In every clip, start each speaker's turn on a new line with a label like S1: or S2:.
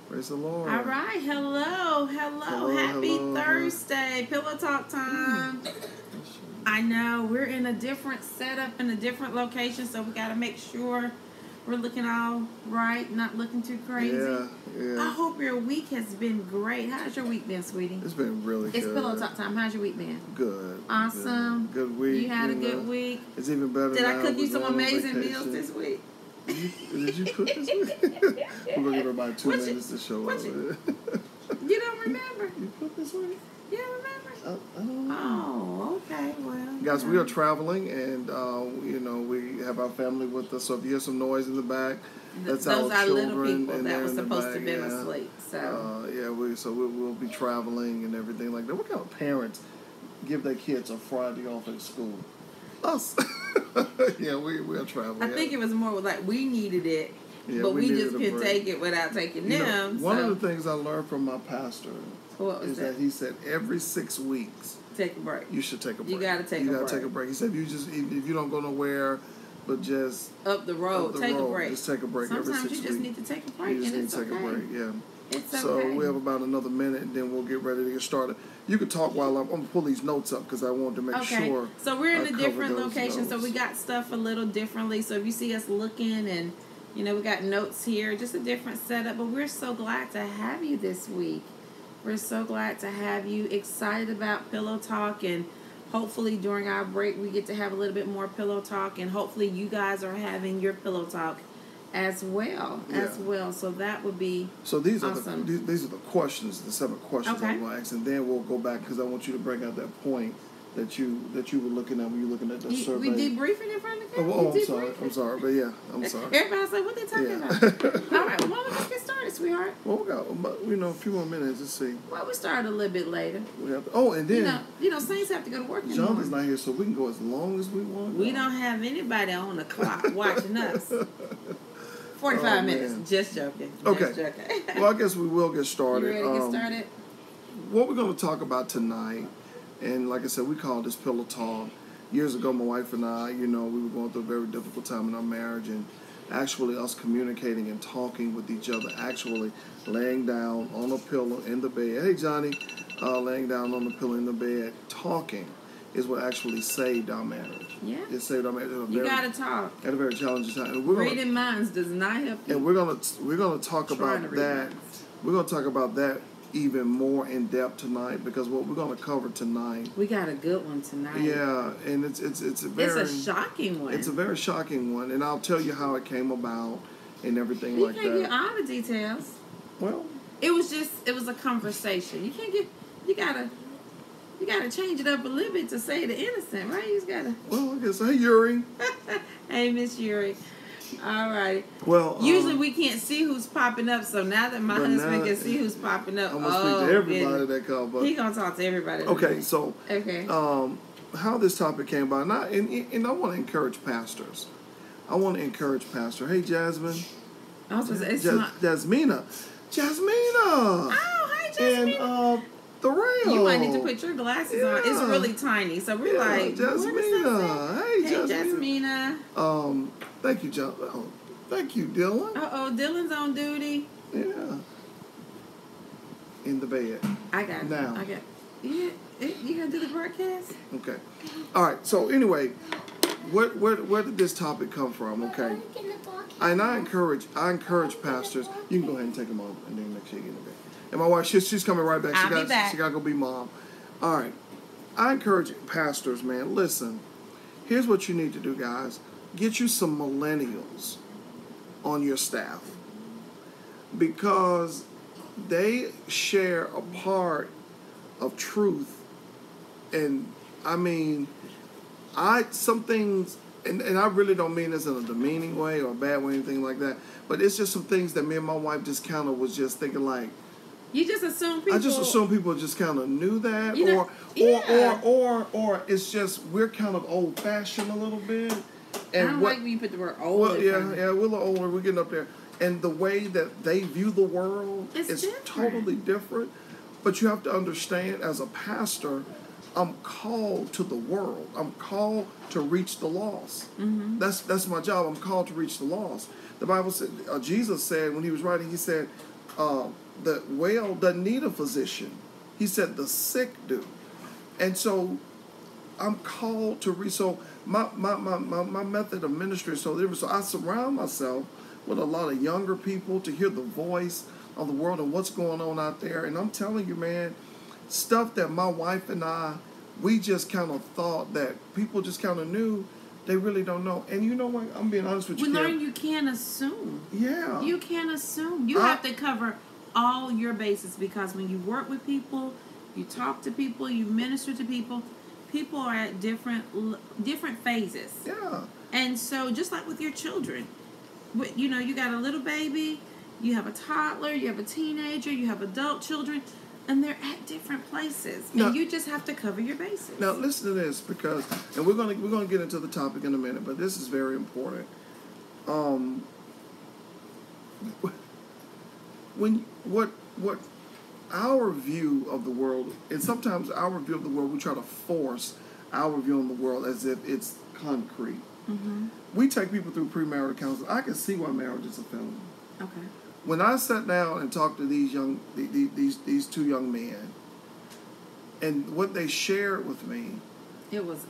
S1: Praise the Lord.
S2: All right. Hello. Happy Thursday. Pillow Talk time. I know we're in a different setup, in a different location, so we got to make sure we're looking all right, not looking too crazy.
S1: Yeah.
S2: I hope your week has been great. How's your week been, sweetie?
S1: It's been really good.
S2: It's Pillow Talk time. How's your week been?
S1: Good.
S2: Awesome.
S1: Good week.
S2: You had a good week.
S1: It's even better.
S2: Did
S1: now.
S2: I cook you some amazing
S1: vacation.
S2: meals this week?
S1: Did you cook this week? We're gonna give her about 2 minutes to show up.
S2: You don't remember?
S1: You cooked this week?
S2: You don't remember?
S1: I don't know.
S2: Oh, okay. Well,
S1: guys, we are traveling, and we have our family with us. So if you hear some noise in the back, that's
S2: those
S1: our
S2: are
S1: children.
S2: little people
S1: and
S2: that were
S1: in the
S2: supposed
S1: back,
S2: to be asleep. So
S1: we'll be traveling and everything like that. What kind of parents give their kids a Friday off at school? Us. Yeah, we are traveling.
S2: I think it was more like we needed it, but we just couldn't take it without taking them.
S1: One of the things I learned from my pastor is that he said every 6 weeks
S2: take a break.
S1: You should take a break.
S2: You got to take a break.
S1: He said if you don't go nowhere, but just
S2: up the road, take a break.
S1: Just take a break.
S2: Sometimes
S1: every 6
S2: you just need to take a break.
S1: You just need to take a break. Yeah.
S2: It's okay.
S1: So we have about another minute, and then we'll get ready to get started. You can talk while I'm going to pull these notes up because I want to make sure.
S2: So we're in a different location, so we got stuff a little differently. So if you see us looking and, we got notes here, just a different setup. But we're so glad to have you this week. We're so glad to have you. Excited about Pillow Talk, and hopefully during our break we get to have a little bit more Pillow Talk, and hopefully you guys are having your Pillow Talk as well. So that would be
S1: these
S2: awesome.
S1: These are the questions, the 7 questions I'm going to ask, and then we'll go back because I want you to bring out that point that you were looking at when you were looking at the survey.
S2: We debriefing in front of the camera?
S1: I'm sorry, but yeah, I'm sorry.
S2: Everybody's like, what they talking about? All right, well, let's get started, sweetheart.
S1: Well, we got a few more minutes to see.
S2: Well, we started a little bit later.
S1: And then
S2: Saints have to go to work.
S1: Jonathan's not here, so we can go as long as we want.
S2: We don't have anybody on the clock watching us. 45 minutes. Just joking.
S1: Okay. Well, I guess we will get started.
S2: You ready to get started?
S1: What we're going to talk about tonight, and like I said, we call this Pillow Talk. Years ago, my wife and I, we were going through a very difficult time in our marriage, and actually us communicating and talking with each other, actually laying down on a pillow in the bed. Hey, Johnny. Laying down on the pillow in the bed, talking is what actually saved our marriage.
S2: Yeah.
S1: It saved our marriage.
S2: You got to talk.
S1: At a very challenging time. And
S2: reading minds does not help you.
S1: And we're gonna talk about that. We're gonna talk about that even more in depth tonight, because what we're gonna cover tonight.
S2: We got a good one tonight.
S1: Yeah, and it's a
S2: shocking one.
S1: It's a very shocking one, and I'll tell you how it came about and everything like that. You
S2: can't get all the details.
S1: Well,
S2: it was a conversation. You gotta change it up a little bit to say the innocent, right? You just gotta.
S1: Well, I guess. Hey, Yuri.
S2: Hey, Miss Yuri. All right.
S1: Well,
S2: usually we can't see who's popping up, so now that my husband can see who's popping up,
S1: I'm gonna speak to everybody that called. But
S2: he gonna talk to everybody.
S1: Okay, so
S2: how
S1: this topic came about, and I want to encourage pastors. Hey, Jasmine.
S2: I was gonna say
S1: Jasmina.
S2: Oh, hi, Jasmine.
S1: And Thorell.
S2: You might need to put your glasses on. It's really tiny, so we're like,
S1: Jasmina.
S2: Hey, Jasmina.
S1: Thank you, John. Oh, thank you, Dylan.
S2: Dylan's on duty.
S1: Yeah. In the bed.
S2: I got it.
S1: Now.
S2: I got it. You gonna do the broadcast?
S1: Okay. All right. So anyway, where did this topic come from? Okay. And I encourage pastors. You can go ahead and take them on, and then make sure you get in the bed. And my wife, she's coming right back.
S2: I'll be back.
S1: She got to go be mom. All right. I encourage pastors, man. Listen. Here's what you need to do, guys. Get you some millennials on your staff, because they share a part of truth. And I mean, some things, and I really don't mean this in a demeaning way or a bad way or anything like that, but it's just some things that me and my wife just kind of was just thinking like,
S2: you just assume people.
S1: I just assume people just kind of knew that, or it's just we're kind of old fashioned a little bit. And
S2: I don't like when you put the word old.
S1: Well, yeah, we're a little older. We're getting up there, and the way that they view the world is totally different. But you have to understand, as a pastor, I'm called to the world. I'm called to reach the lost. That's my job. I'm called to reach the lost. The Bible said, Jesus said when he was writing, he said, the well doesn't need a physician. He said the sick do. And so I'm called to so my method of ministry is so different. So I surround myself with a lot of younger people to hear the voice of the world and what's going on out there. And I'm telling you, man, stuff that my wife and we just kind of thought that people just kind of knew, they really don't know. And you know what? I'm being honest with you.
S2: We learn you can't assume.
S1: Yeah.
S2: You can't assume. You have to cover all your bases, because when you work with people, you talk to people, you minister to people, people are at different phases.
S1: Yeah.
S2: And so just like with your children, you know, you got a little baby, you have a toddler, you have a teenager, you have adult children, and they're at different places. And you just have to cover your bases.
S1: Now listen to this, because, and we're gonna get into the topic in a minute, but this is very important. What our view of the world, and sometimes our view of the world, we try to force our view on the world as if it's concrete.
S2: Mm-hmm.
S1: We take people through premarital counseling. I can see why marriage is a felony.
S2: Okay.
S1: When I sat down and talked to these two young men, and what they shared with me,
S2: it was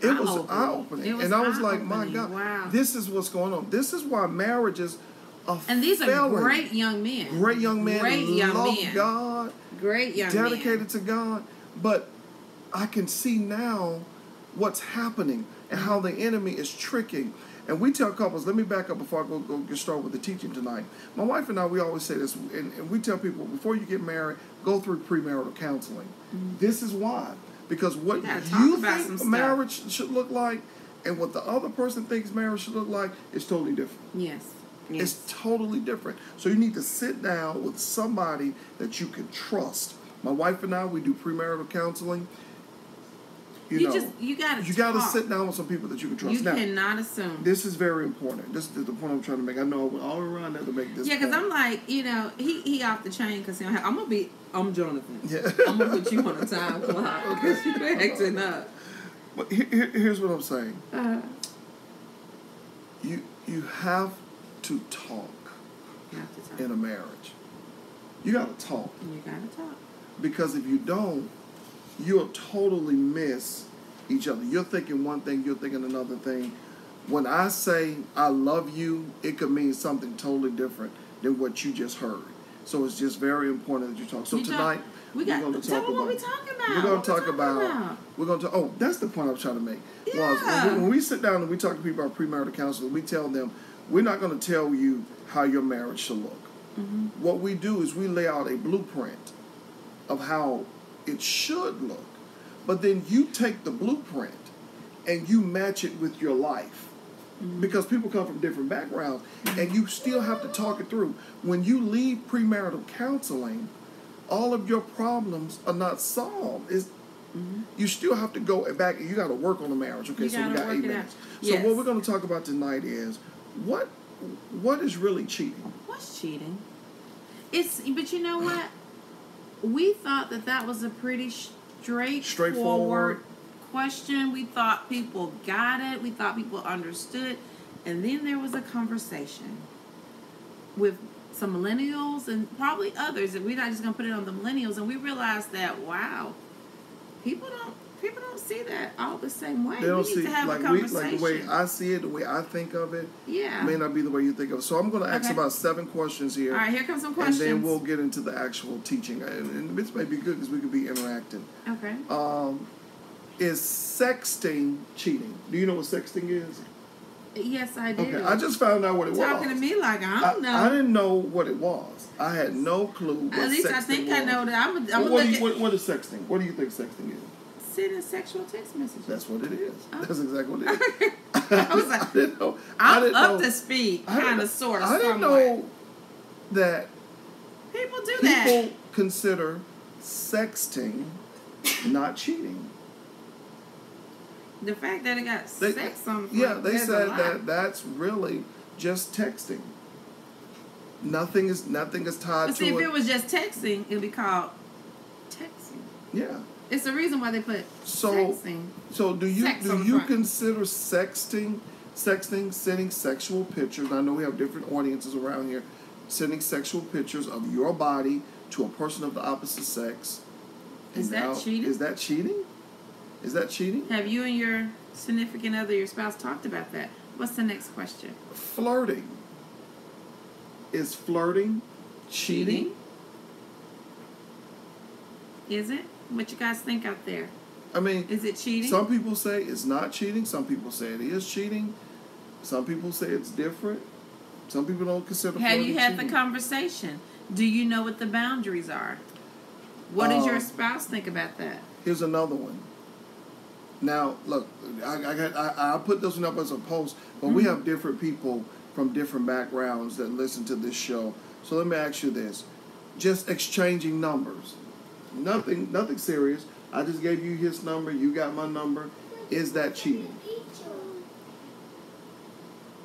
S1: eye-opening. And I was like, my God,
S2: wow.
S1: This is what's going on. This is why marriages are
S2: and these
S1: failing.
S2: are great young men.
S1: Great young men.
S2: Great young
S1: love
S2: men.
S1: God.
S2: Great young men.
S1: Dedicated to God. But I can see now what's happening and how the enemy is tricking. And we tell couples, let me back up before I go get started with the teaching tonight. My wife and I, we always say this, and we tell people, before you get married, go through premarital counseling. Mm-hmm. This is why. Because what you think marriage should look like and what the other person thinks marriage should look like is totally different.
S2: Yes.
S1: It's totally different. So you need to sit down with somebody that you can trust. My wife and I, we do premarital counseling. You gotta sit down with some people that you can trust.
S2: You cannot assume.
S1: This is very important. This is the point I'm trying to make. I know I went all around that to make this.
S2: Yeah, because I'm like, you know, he off the chain because I'm Jonathan.
S1: Yeah.
S2: I'm gonna put you on a time clock because you're acting up.
S1: But here's what I'm saying. You have to talk.
S2: You have to talk
S1: in a marriage. You gotta talk.
S2: You gotta talk.
S1: Because if you don't, you'll totally miss each other. You're thinking one thing, you're thinking another thing. When I say I love you, it could mean something totally different than what you just heard. So it's just very important that you talk. So tonight, we're going to talk about.
S2: What we talking about?
S1: We're going to talk about. We're going to. Oh, that's the point I was trying to make. Yeah. When we sit down and we talk to people about premarital counseling, we tell them we're not going to tell you how your marriage should look. Mm-hmm. What we do is we lay out a blueprint of how it should look, but then you take the blueprint and you match it with your life. Mm-hmm. Because people come from different backgrounds, and you still have to talk it through. When you leave premarital counseling, all of your problems are not solved. You still have to go back and you got to work on the marriage. Okay, so we got 8 minutes. So what we're going to talk about tonight is what is really cheating?
S2: What's cheating? But you know what? We thought that was a pretty straightforward question. We thought people got it. We thought people understood. And then there was a conversation with some millennials and probably others. And we're not just going to put it on the millennials. And we realized that, wow, people don't see that all the same way.
S1: They don't
S2: need to have a conversation.
S1: Like the way I see it, the way I think of it, may not be the way you think of it. So I'm going to ask about 7 questions here.
S2: All right, here comes some questions.
S1: And then we'll get into the actual teaching. And this may be good because we could be interacting.
S2: Okay.
S1: Is sexting cheating? Do you know what sexting is?
S2: Yes, I do.
S1: Okay, I just found out what it was.
S2: Talking to me like I don't know.
S1: I didn't know what it was. I had no clue what
S2: At least
S1: sexting
S2: I think
S1: was.
S2: I know that.
S1: What is sexting? What do you think sexting is?
S2: Sending sexual text messages.
S1: That's what it is. Oh. That's exactly what it is.
S2: I was like,
S1: I didn't know.
S2: I'm up to speed, kind of, sort of.
S1: I didn't know that
S2: people do that.
S1: People consider sexting not cheating.
S2: The fact that it got sex on the front,
S1: yeah, they said that's really just texting. Nothing is tied to it.
S2: But see, if it was just texting, it'd be called texting.
S1: Yeah.
S2: It's the reason why they put sexting.
S1: So do you consider sexting, sending sexual pictures? I know we have different audiences around here. sending sexual pictures of your body to a person of the opposite sex.
S2: Is that cheating?
S1: Is that cheating? Is that cheating?
S2: Have you and your significant other, your spouse, talked about that? What's the next question?
S1: Flirting. Is flirting cheating?
S2: Is it? What you guys think out there?
S1: I mean,
S2: is it cheating?
S1: Some people say it's not cheating. Some people say it is cheating. Some people say it's different. Some people don't consider flirting cheating.
S2: Have you had the conversation? Do you know what the boundaries are? What does your spouse think about that?
S1: Here's another one. Now, look, I put this one up as a post, but we have different people from different backgrounds that listen to this show. So let me ask you this. Just exchanging numbers. Nothing serious. I just gave you his number. You got my number. Is that cheating?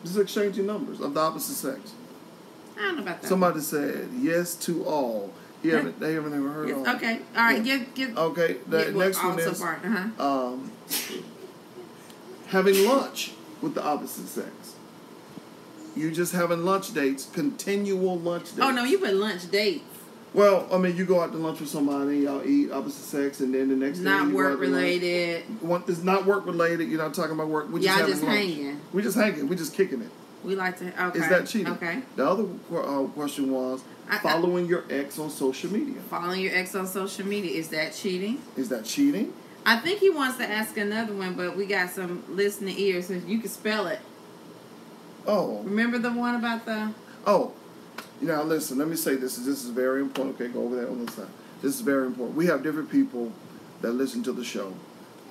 S1: Just exchanging numbers of the opposite sex.
S2: I don't know about that.
S1: Somebody said yes to all. They haven't ever heard of it.
S2: Okay. All right. Give.
S1: Okay. The next one is
S2: so far.
S1: having lunch with the opposite sex. You just having lunch dates, continual lunch dates.
S2: Oh no, you put lunch dates.
S1: Well, I mean, you go out to lunch with somebody, y'all eat opposite sex, and then the next day
S2: not
S1: you
S2: work related.
S1: It's not work related. You're not talking about work. We're just having lunch.
S2: Hanging.
S1: We're just hanging. We're just kicking it.
S2: We like to. Okay.
S1: Is that cheating?
S2: Okay.
S1: The other question was following your ex on social media.
S2: Following your ex on social media, is that cheating?
S1: Is that cheating?
S2: I think he wants to ask another one, but we got some listening ears, so you can spell it.
S1: Oh.
S2: Remember the one about the...
S1: Oh. Now, listen, let me say this. This is very important. Okay, go over there on this side. This is very important. We have different people that listen to the show.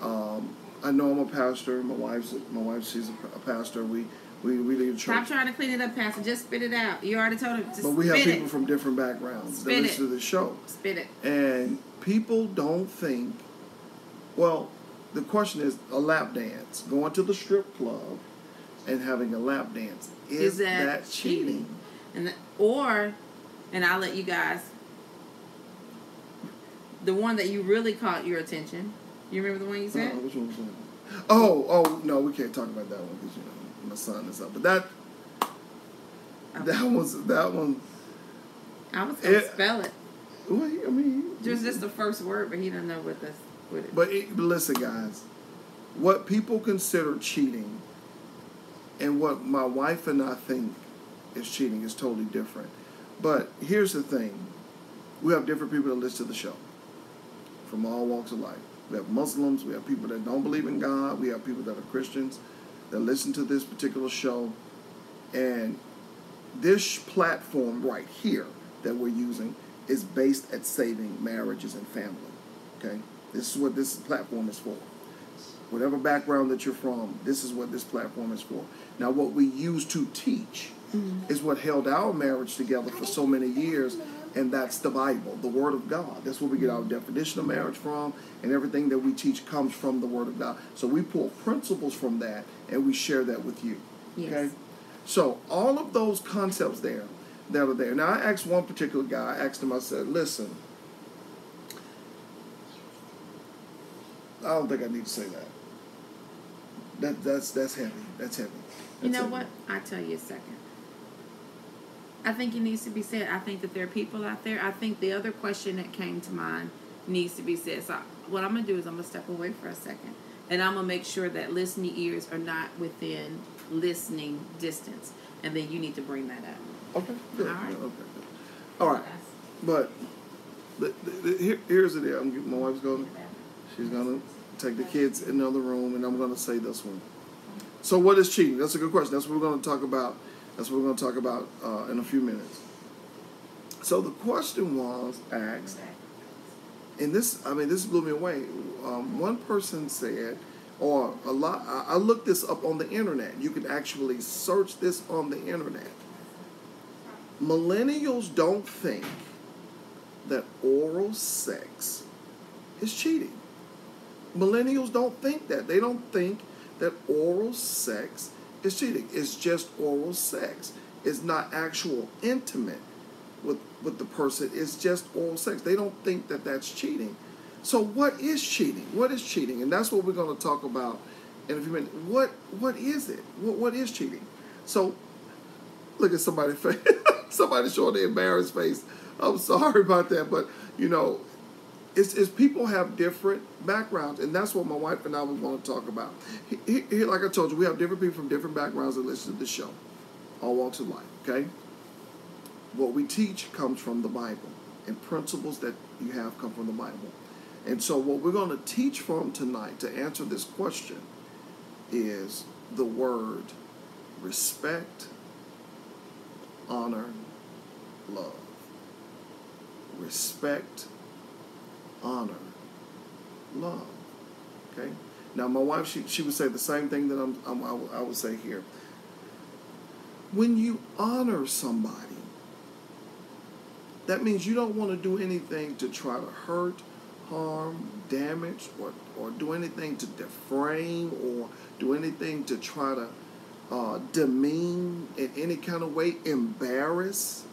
S1: I know I'm a pastor. My wife, she's a pastor. We lead a church.
S2: Stop trying to clean it up, Pastor. Just spit it out. You already told him. Just
S1: but we have people from different backgrounds that listen to the show.
S2: Spit it.
S1: And people don't think... Well, the question is a lap dance. Going to the strip club and having a lap dance. Is that cheating?
S2: And I'll let you guys, the one that you really caught your attention. You remember the one you said?
S1: Which one was that? Oh, no, we can't talk about that one because, my son is up. But that one.
S2: I was going to spell it.
S1: Well, I mean.
S2: Just the first word, but he doesn't know what this.
S1: But listen, guys. What people consider cheating and what my wife and I think is cheating is totally different. But here's the thing. We have different people that listen to the show from all walks of life. We have Muslims. We have people that don't believe in God. We have people that are Christians that listen to this particular show. And this platform right here that we're using is based at saving marriages and family. Okay? This is what this platform is for. Whatever background that you're from, this is what this platform is for. Now, what we use to teach is what held our marriage together for so many years, and that's the Bible, the Word of God. That's where we get our definition of marriage from, and everything that we teach comes from the Word of God. So we pull principles from that, and we share that with you.
S2: Yes. Okay?
S1: So all of those concepts that are there. Now, I asked one particular guy, I asked him, I said, listen, I don't think I need to say that. That's heavy. That's heavy.
S2: You know what? I'll tell you a second. I think it needs to be said. I think that there are people out there. I think the other question that came to mind needs to be said. So what I'm going to do is I'm going to step away for a second. And I'm going to make sure that listening ears are not within listening distance. And then you need to bring that up.
S1: Okay. Good.
S2: All right.
S1: Okay. Good. All right. But here's the deal. My wife's going. She's going to take the kids in the other room, and I'm going to say this one. So what is cheating? That's a good question. That's what we're going to talk about. That's what we're going to talk about in a few minutes. So the question was asked, and this blew me away. One person said, or a lot, I looked this up on the internet. You can actually search this on the internet. Millennials don't think that oral sex is cheating. Millennials don't think that. They don't think that oral sex is cheating. It's just oral sex. It's not actual intimate with the person. It's just oral sex. They don't think that that's cheating. So what is cheating? What is cheating? And that's what we're going to talk about in a few minutes. What is it? What is cheating? So look at somebody's face. Somebody showing the embarrassed face. I'm sorry about that, but you know, it's people have different backgrounds, and that's what my wife and I would want to talk about. Here, like I told you, we have different people from different backgrounds that listen to the show, all walks of life. Okay, what we teach comes from the Bible, and principles that you have come from the Bible. And so what we're going to teach from tonight to answer this question is the word respect, honor, love. Respect, honor, love. Okay? Now my wife, she would say the same thing that I would say here. When you honor somebody, that means you don't want to do anything to try to hurt, harm, damage, or do anything to defame or do anything to try to demean in any kind of way, embarrass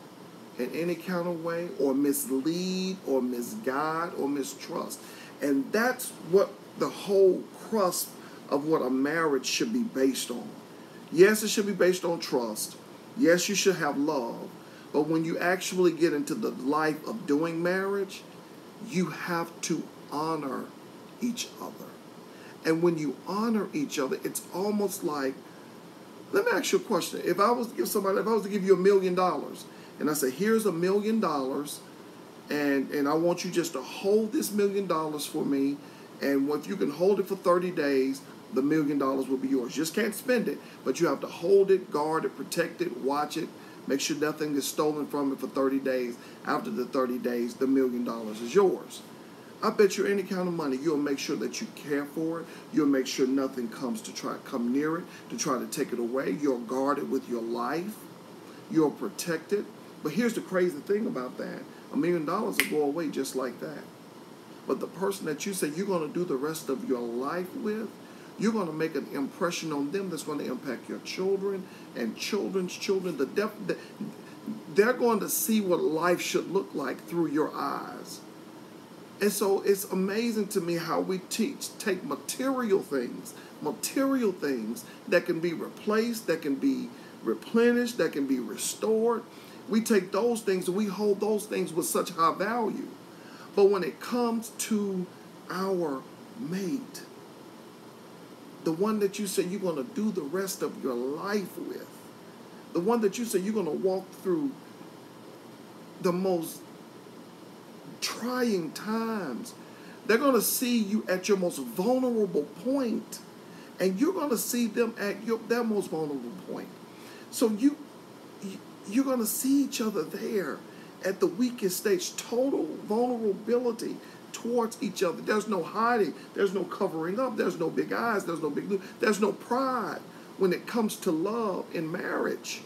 S1: in any kind of way, or mislead or misguide or mistrust. And that's what the whole crust of what a marriage should be based on. Yes, it should be based on trust. Yes, you should have love. But when you actually get into the life of doing marriage, you have to honor each other. And when you honor each other, it's almost like, let me ask you a question. If I was to give you $1 million, and I say, here's $1 million, and I want you just to hold this $1 million for me, and if you can hold it for 30 days, the $1 million will be yours. You just can't spend it, but you have to hold it, guard it, protect it, watch it, make sure nothing is stolen from it for 30 days. After the 30 days, the $1 million is yours. I bet you any kind of money, you'll make sure that you care for it. You'll make sure nothing comes to try to come near it, to try to take it away. You'll guard it with your life. You'll protect it. But here's the crazy thing about that. $1 million will go away just like that. But the person that you say you're going to do the rest of your life with, you're going to make an impression on them that's going to impact your children and children's children. They're going to see what life should look like through your eyes. And so it's amazing to me how we take material things that can be replaced, that can be replenished, that can be restored. We take those things and we hold those things with such high value. But when it comes to our mate, the one that you say you're going to do the rest of your life with, the one that you say you're going to walk through the most trying times, they're going to see you at your most vulnerable point, and you're going to see them at their most vulnerable point. So you're going to see each other there at the weakest stage, total vulnerability towards each other. There's no hiding. There's no covering up. There's no big eyes. There's no big, there's no pride when it comes to love in marriage.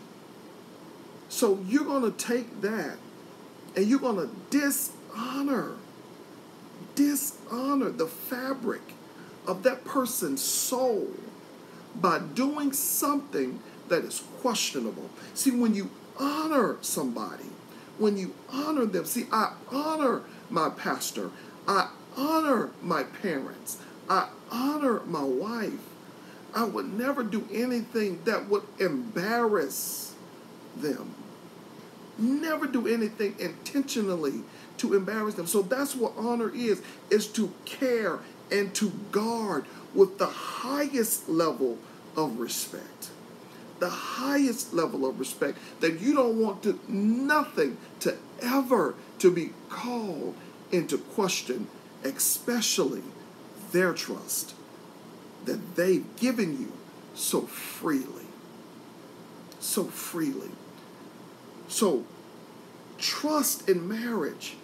S1: So you're going to take that and you're going to dishonor the fabric of that person's soul by doing something that is questionable. See, when you honor somebody, when you honor them, see, I honor my pastor, I honor my parents, I honor my wife. I would never do anything that would embarrass them. Never do anything intentionally to embarrass them. So that's what honor is to care and to guard with the highest level of respect. The highest level of respect that you don't want nothing to ever to be called into question, especially their trust that they've given you so freely. So freely. So trust in marriage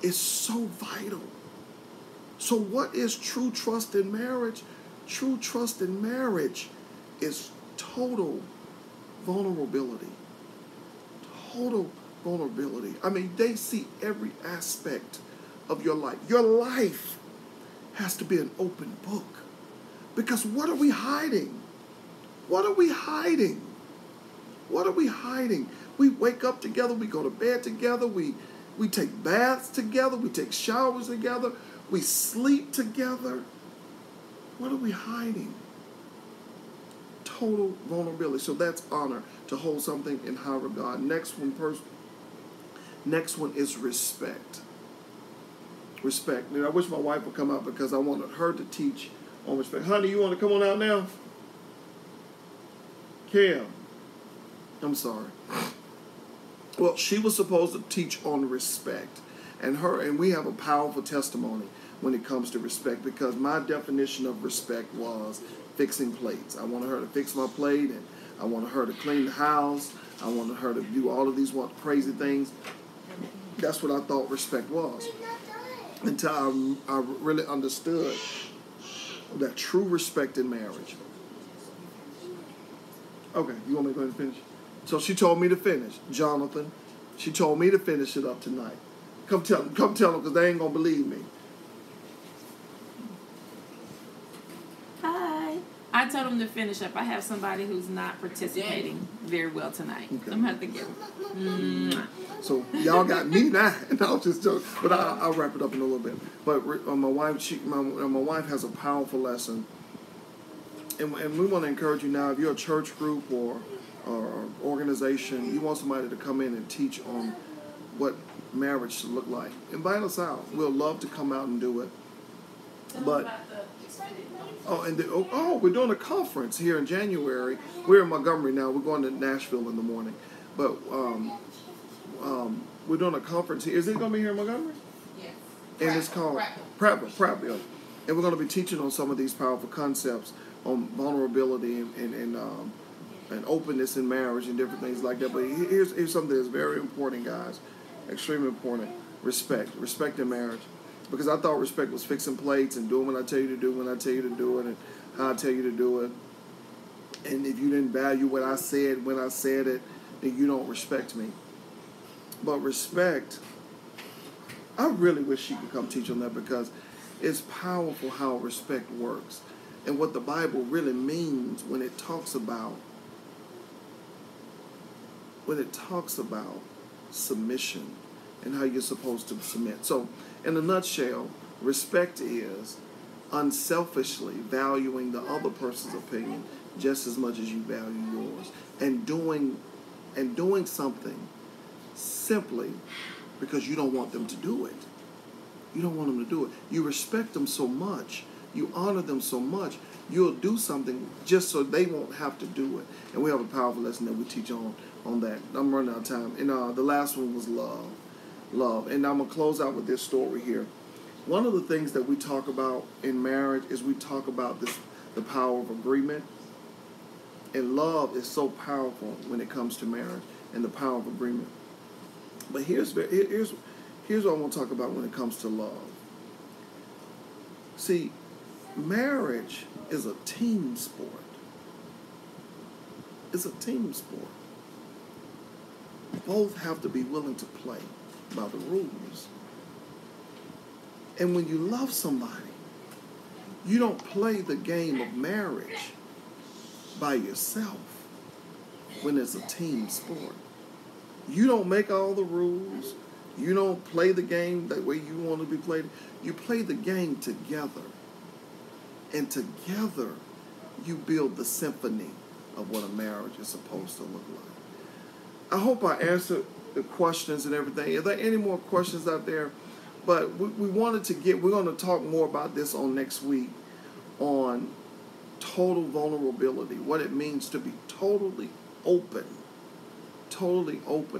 S1: is so vital. So what is true trust in marriage? True trust in marriage is total vulnerability. Total vulnerability. I mean, they see every aspect of your life. Your life has to be an open book. Because what are we hiding? What are we hiding? What are we hiding? We wake up together, we go to bed together, we take baths together, we take showers together, we sleep together. What are we hiding? Total vulnerability. So that's honor. to hold something in high regard. Next one is respect. Respect. And I wish my wife would come out because I wanted her to teach on respect. Honey, you want to come on out now? Cam. I'm sorry. Well, she was supposed to teach on respect. And we have a powerful testimony when it comes to respect, because my definition of respect was fixing plates. I wanted her to fix my plate, and I wanted her to clean the house. I wanted her to do all of these crazy things. That's what I thought respect was. Until I really understood that true respect in marriage. Okay, you want me to go ahead and finish? So she told me to finish. Jonathan, she told me to finish it up tonight. Come tell them, because they ain't going to believe me.
S2: Hi. I told them to finish up. I have somebody who's not participating very well tonight. Okay. I'm going to have to give them.
S1: So y'all got me now. And I'll just joke. But I'll wrap it up in a little bit. But my wife has a powerful lesson. And we want to encourage you now, if you're a church group or organization, you want somebody to come in and teach on what marriage should look like, invite us out. We'll love to come out and do it. But we're doing a conference here in January. We're in Montgomery now. We're going to Nashville in the morning. But we're doing a conference here. Is it going to be here in Montgomery?
S3: Yes.
S1: And it's called Prattville. And we're going to be teaching on some of these powerful concepts on vulnerability and openness in marriage and different things like that. But here's something that's very important, guys. Extremely important. Respect in marriage. Because I thought respect was fixing plates and doing what I tell you to do when I tell you to do it and how I tell you to do it. And if you didn't value what I said when I said it, then you don't respect me. But respect, I really wish she could come teach on that, because it's powerful how respect works and what the Bible really means when it talks about submission and how you're supposed to submit. So, in a nutshell, respect is unselfishly valuing the other person's opinion just as much as you value yours, and doing something simply because you don't want them to do it. You don't want them to do it. You respect them so much, you honor them so much, you'll do something just so they won't have to do it. And we have a powerful lesson that we teach on that. I'm running out of time. And the last one was love. And I'm going to close out with this story here. One of the things that we talk about in marriage is we talk about the power of agreement. And love is so powerful when it comes to marriage and the power of agreement. But here's what I want to talk about when it comes to love. See, marriage is a team sport. It's a team sport. Both have to be willing to play by the rules. And when you love somebody, you don't play the game of marriage by yourself when it's a team sport. You don't make all the rules. You don't play the game the way you want to be played. You play the game together. And together, you build the symphony of what a marriage is supposed to look like. I hope I answered the questions and everything. Are there any more questions out there? But we're going to talk more about this on next week on total vulnerability, what it means to be totally open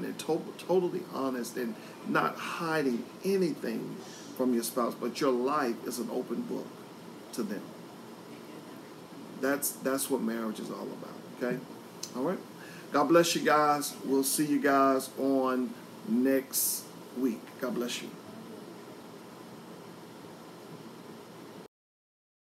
S1: and totally honest and not hiding anything from your spouse, but your life is an open book to them. That's what marriage is all about, okay? All right? God bless you guys. We'll see you guys on next week. God bless you.